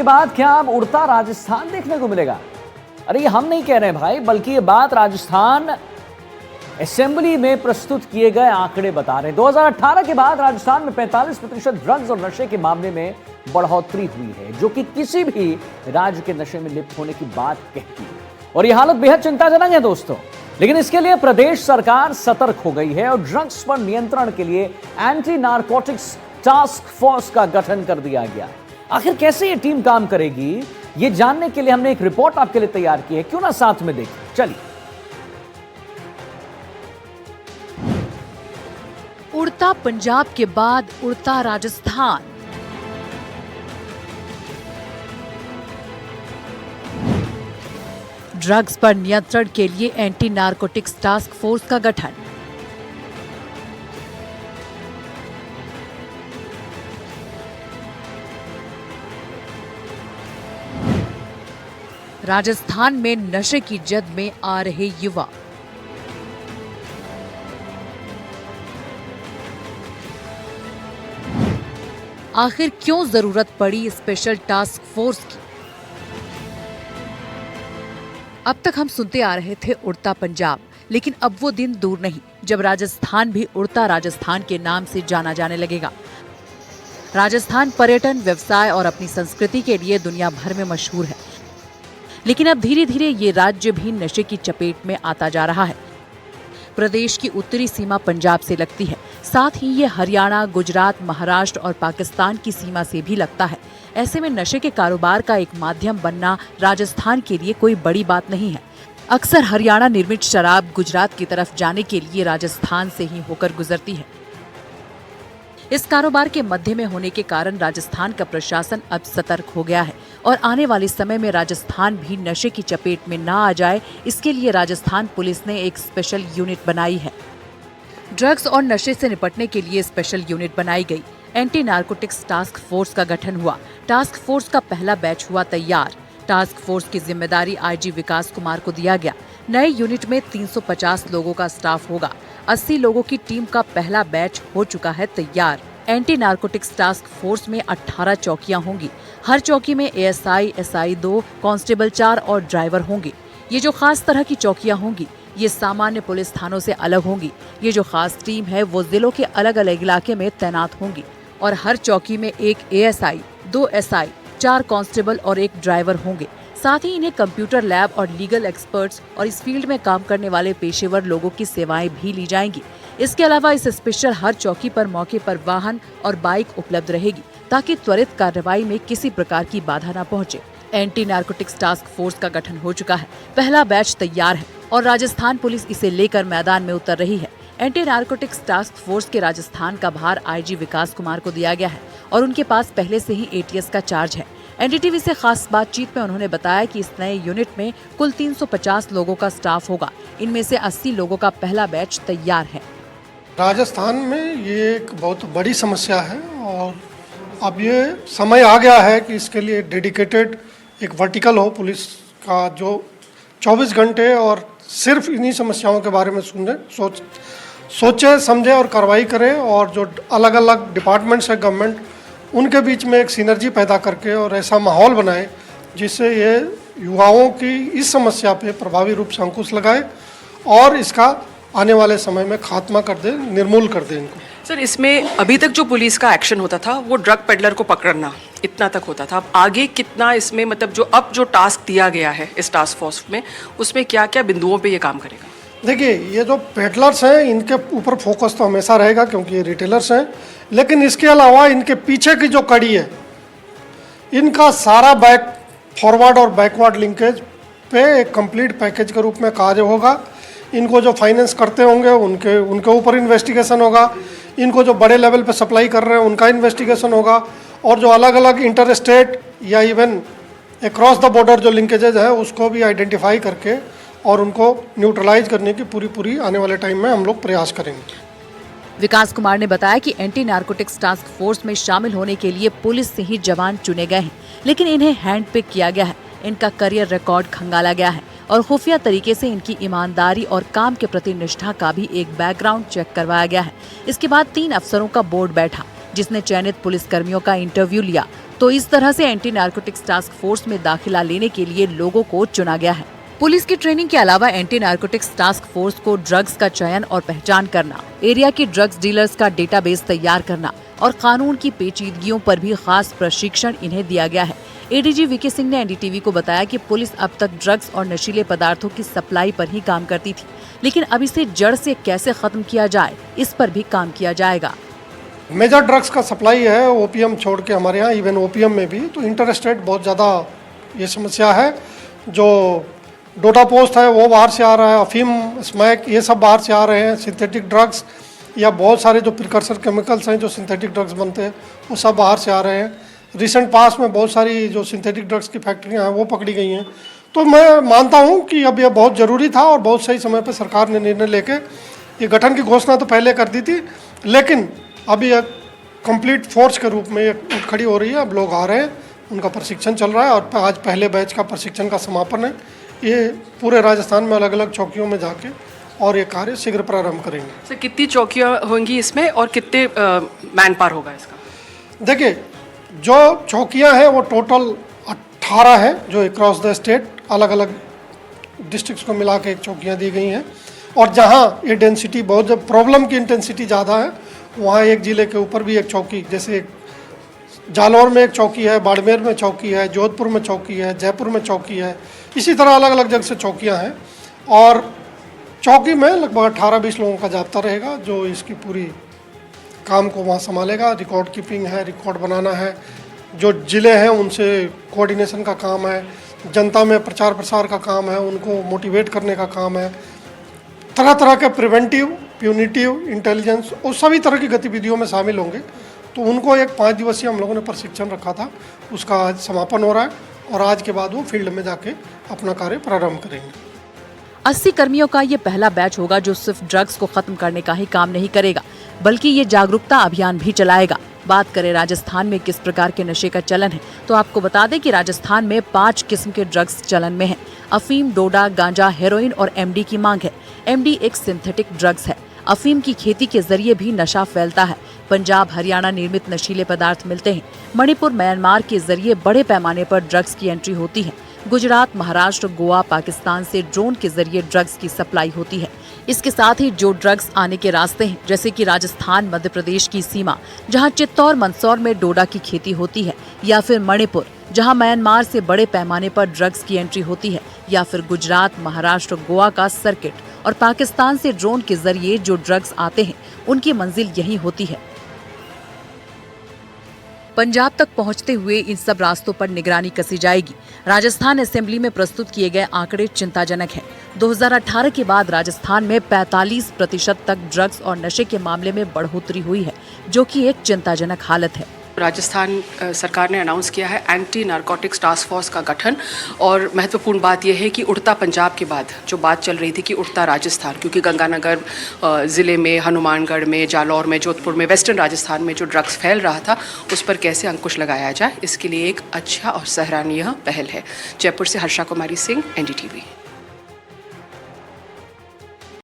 के बाद क्या अब उड़ता राजस्थान देखने को मिलेगा? अरे ये हम नहीं कह रहे भाई, बल्कि ये बात राजस्थान असेंबली में प्रस्तुत किए गए आंकड़े बता रहे हैं। 2018 के बाद राजस्थान में 45% ड्रग्स और नशे के मामले में बढ़ोतरी हुई है, जो कि किसी भी राज्य के नशे में लिप्त होने की बात कहती है। और यह हालत बेहद चिंताजनक है दोस्तों। लेकिन इसके लिए प्रदेश सरकार सतर्क हो गई है और ड्रग्स पर नियंत्रण के लिए एंटी नारकोटिक्स टास्क फोर्स का गठन कर दिया गया है। आखिर कैसे ये टीम काम करेगी, ये जानने के लिए हमने एक रिपोर्ट आपके लिए तैयार की है। क्यों ना साथ में देखें, चलिए। उड़ता पंजाब के बाद उड़ता राजस्थान। ड्रग्स पर नियंत्रण के लिए एंटी नारकोटिक्स टास्क फोर्स का गठन। राजस्थान में नशे की जद में आ रहे युवा। आखिर क्यों जरूरत पड़ी स्पेशल टास्क फोर्स की? अब तक हम सुनते आ रहे थे उड़ता पंजाब, लेकिन अब वो दिन दूर नहीं जब राजस्थान भी उड़ता राजस्थान के नाम से जाना जाने लगेगा। राजस्थान पर्यटन, व्यवसाय और अपनी संस्कृति के लिए दुनिया भर में मशहूर है, लेकिन अब धीरे धीरे ये राज्य भी नशे की चपेट में आता जा रहा है। प्रदेश की उत्तरी सीमा पंजाब से लगती है, साथ ही ये हरियाणा, गुजरात, महाराष्ट्र और पाकिस्तान की सीमा से भी लगता है। ऐसे में नशे के कारोबार का एक माध्यम बनना राजस्थान के लिए कोई बड़ी बात नहीं है। अक्सर हरियाणा निर्मित शराब गुजरात की तरफ जाने के लिए राजस्थान से ही होकर गुजरती है। इस कारोबार के मध्य में होने के कारण राजस्थान का प्रशासन अब सतर्क हो गया है और आने वाले समय में राजस्थान भी नशे की चपेट में ना आ जाए, इसके लिए राजस्थान पुलिस ने एक स्पेशल यूनिट बनाई है। ड्रग्स और नशे से निपटने के लिए स्पेशल यूनिट बनाई गई। एंटी नारकोटिक्स टास्क फोर्स का गठन हुआ। टास्क फोर्स का पहला बैच हुआ तैयार। टास्क फोर्स की जिम्मेदारी आईजी विकास कुमार को दिया गया। नए यूनिट में 350 लोगों का स्टाफ होगा। 80 लोगों की टीम का पहला बैच हो चुका है तैयार। एंटी नारकोटिक्स टास्क फोर्स में 18 चौकियां होंगी। हर चौकी में एएसआई, एसआई 2, कांस्टेबल 4 और ड्राइवर होंगे। ये जो खास तरह की चौकियां होंगी, ये सामान्य पुलिस थानों से अलग होंगी। ये जो खास टीम है वो जिलों के अलग अलग इलाके में तैनात होंगी और हर चौकी में एक एएसआई, 2 एसआई, 4 कांस्टेबल और एक ड्राइवर होंगे। साथ ही इन्हें कंप्यूटर लैब और लीगल एक्सपर्ट्स और इस फील्ड में काम करने वाले पेशेवर लोगों की सेवाएं भी ली जाएंगी। इसके अलावा इस स्पेशल हर चौकी पर मौके पर वाहन और बाइक उपलब्ध रहेगी, ताकि त्वरित कार्रवाई में किसी प्रकार की बाधा न पहुंचे। एंटी नारकोटिक्स टास्क फोर्स का गठन हो चुका है। पहला बैच तैयार है और राजस्थान पुलिस इसे लेकर मैदान में उतर रही है। एंटी नारकोटिक्स टास्क फोर्स के राजस्थान का भार आईजी विकास कुमार को दिया गया है और उनके पास पहले से ही एटीएस का चार्ज है। एनडीटीवी से खास बातचीत में उन्होंने बताया कि इस नए यूनिट में कुल 350 लोगों का स्टाफ होगा। इनमें से 80 लोगों का पहला बैच तैयार है। राजस्थान में ये एक बहुत बड़ी समस्या है और अब ये समय आ गया है कि इसके लिए डेडिकेटेड एक वर्टिकल हो पुलिस का, जो 24 घंटे और सिर्फ इन्हीं समस्याओं के बारे में सोचे समझे और कार्रवाई करे, और जो अलग अलग डिपार्टमेंट्स है गवर्नमेंट, उनके बीच में एक सिनर्जी पैदा करके और ऐसा माहौल बनाए जिससे ये युवाओं की इस समस्या पे प्रभावी रूप से अंकुश लगाए और इसका आने वाले समय में खात्मा कर दे, निर्मूल कर दे इनको। सर, इसमें अभी तक जो पुलिस का एक्शन होता था वो ड्रग पेडलर को पकड़ना इतना तक होता था। अब आगे कितना इसमें, मतलब जो अब जो टास्क दिया गया है इस टास्क फोर्स में, उसमें क्या क्या बिंदुओं पे ये काम करेगा? देखिए, ये जो पेडलर्स हैं इनके ऊपर फोकस तो हमेशा रहेगा क्योंकि ये रिटेलर्स हैं, लेकिन इसके अलावा इनके पीछे की जो कड़ी है, इनका सारा बैक फॉरवर्ड और बैकवर्ड लिंकेज पे एक कंप्लीट पैकेज के रूप में कार्य होगा। इनको जो फाइनेंस करते होंगे उनके ऊपर इन्वेस्टिगेशन होगा। इनको जो बड़े लेवल पे सप्लाई कर रहे हैं उनका इन्वेस्टिगेशन होगा, और जो अलग अलग इंटर स्टेट या इवन अक्रॉस द बॉर्डर जो लिंकेजेज है उसको भी आइडेंटिफाई करके और उनको न्यूट्रलाइज करने की पूरी आने वाले टाइम में हम लोग प्रयास करेंगे। विकास कुमार ने बताया कि एंटी नारकोटिक्स टास्क फोर्स में शामिल होने के लिए पुलिस से ही जवान चुने गए हैं, लेकिन इन्हें हैंड पिक किया गया है। इनका करियर रिकॉर्ड खंगाला गया है और खुफिया तरीके से इनकी ईमानदारी और काम के प्रति निष्ठा का भी एक बैकग्राउंड चेक करवाया गया है। इसके बाद 3 अफसरों का बोर्ड बैठा, जिसने चयनित पुलिस कर्मियों का इंटरव्यू लिया। तो इस तरह से एंटी नारकोटिक्स टास्क फोर्स में दाखिला लेने के लिए लोगों को चुना गया है। पुलिस की ट्रेनिंग के अलावा एंटी नारकोटिक्स टास्क फोर्स को ड्रग्स का चयन और पहचान करना, एरिया के ड्रग्स डीलर्स का डेटाबेस तैयार करना और कानून की पेचीदगियों पर भी खास प्रशिक्षण इन्हें दिया गया है। एडीजी वीके सिंह ने एनडीटीवी को बताया कि पुलिस अब तक ड्रग्स और नशीले पदार्थों की सप्लाई पर ही काम करती थी, लेकिन अब इसे जड़ से कैसे खत्म किया जाए, इस पर भी काम किया जाएगा। मेजर ड्रग्स का सप्लाई है ओपीएम छोड़ के हमारे यहाँ, इवन ओपीएम में भी तो इंटरस्टेट बहुत ज़्यादा ये समस्या है। जो डोडा पोस्ट है वो बाहर से आ रहा है, अफीम, स्मैक, ये सब बाहर से आ रहे हैं। सिंथेटिक ड्रग्स या बहुत सारे जो प्रिकर्सर केमिकल्स हैं जो सिंथेटिक ड्रग्स बनते हैं वो सब बाहर से आ रहे हैं। रिसेंट पास में बहुत सारी जो सिंथेटिक ड्रग्स की फैक्ट्रियाँ हैं वो पकड़ी गई हैं। तो मैं मानता हूँ कि अब यह बहुत ज़रूरी था और बहुत सही समय पर सरकार ने निर्णय लेके ये गठन की घोषणा तो पहले कर दी थी, लेकिन अभी एक कंप्लीट फोर्स के रूप में एक उठ खड़ी हो रही है। अब लोग आ रहे हैं, उनका प्रशिक्षण चल रहा है और आज पहले बैच का प्रशिक्षण का समापन है। ये पूरे राजस्थान में अलग अलग चौकियों में जाके और ये कार्य शीघ्र प्रारंभ करेंगे। सर कितनी चौकियाँ होंगी इसमें और कितने मैन पावर होगा इसका? देखिए, जो चौकियां हैं वो टोटल 18 हैं जो अक्रॉस द स्टेट अलग अलग डिस्ट्रिक्ट्स को मिला के एक चौकियां दी गई हैं। और जहां ये डेंसिटी बहुत, जब प्रॉब्लम की इंटेंसिटी ज़्यादा है वहाँ एक ज़िले के ऊपर भी एक चौकी, जैसे जालौर में एक चौकी है, बाड़मेर में चौकी है, जोधपुर में चौकी है, जयपुर में चौकी है, इसी तरह अलग अलग जगह से चौकियाँ हैं। और चौकी में लगभग 18-20 लोगों का जाब्ता रहेगा जो इसकी पूरी काम को वहाँ संभालेगा। रिकॉर्ड कीपिंग है, रिकॉर्ड बनाना है, जो ज़िले हैं उनसे कोऑर्डिनेशन का काम है, जनता में प्रचार प्रसार का काम है, उनको मोटिवेट करने का काम है, तरह तरह के प्रिवेंटिव, प्यूनिटिव, इंटेलिजेंस और सभी तरह की गतिविधियों में शामिल होंगे। तो उनको एक 5 दिवसीय हम लोगों ने प्रशिक्षण रखा था, उसका आज समापन हो रहा है और आज के बाद वो फील्ड में जाके अपना कार्य प्रारंभ करेंगे। 80 कर्मियों का ये पहला बैच होगा जो सिर्फ ड्रग्स को खत्म करने का ही काम नहीं करेगा, बल्कि ये जागरूकता अभियान भी चलाएगा। बात करें राजस्थान में किस प्रकार के नशे का चलन है, तो आपको बता दें कि राजस्थान में 5 किस्म के ड्रग्स चलन में हैं। अफीम, डोडा, गांजा, हेरोइन और एमडी की मांग है। एमडी एक सिंथेटिक ड्रग्स है। अफीम की खेती के जरिए भी नशा फैलता है। पंजाब, हरियाणा निर्मित नशीले पदार्थ मिलते हैं। मणिपुर, म्यांमार के जरिए बड़े पैमाने पर ड्रग्स की एंट्री होती है। गुजरात, महाराष्ट्र, गोवा, पाकिस्तान से ड्रोन के जरिए ड्रग्स की सप्लाई होती है। इसके साथ ही जो ड्रग्स आने के रास्ते हैं, जैसे कि राजस्थान, मध्य प्रदेश की सीमा जहां चित्तौड़, मंदसौर में डोडा की खेती होती है, या फिर मणिपुर जहां म्यांमार से बड़े पैमाने पर ड्रग्स की एंट्री होती है, या फिर गुजरात, महाराष्ट्र, गोवा का सर्किट और पाकिस्तान से ड्रोन के जरिए जो ड्रग्स आते हैं उनकी मंजिल यही होती है। पंजाब तक पहुंचते हुए इन सब रास्तों पर निगरानी कसी जाएगी। राजस्थान असेंबली में प्रस्तुत किए गए आंकड़े चिंताजनक हैं। 2018 के बाद राजस्थान में 45% तक ड्रग्स और नशे के मामले में बढ़ोतरी हुई है, जो कि एक चिंताजनक हालत है। राजस्थान सरकार ने अनाउंस किया है एंटी नारकोटिक्स टास्क फोर्स का गठन, और महत्वपूर्ण बात यह है कि उड़ता पंजाब के बाद जो बात चल रही थी कि उड़ता राजस्थान, क्योंकि गंगानगर ज़िले में, हनुमानगढ़ में, जालौर में, जोधपुर में, वेस्टर्न राजस्थान में जो ड्रग्स फैल रहा था उस पर कैसे अंकुश लगाया जाए, इसके लिए एक अच्छा और सराहनीय पहल है। जयपुर से हर्षा कुमारी सिंह, एनडीटीवी।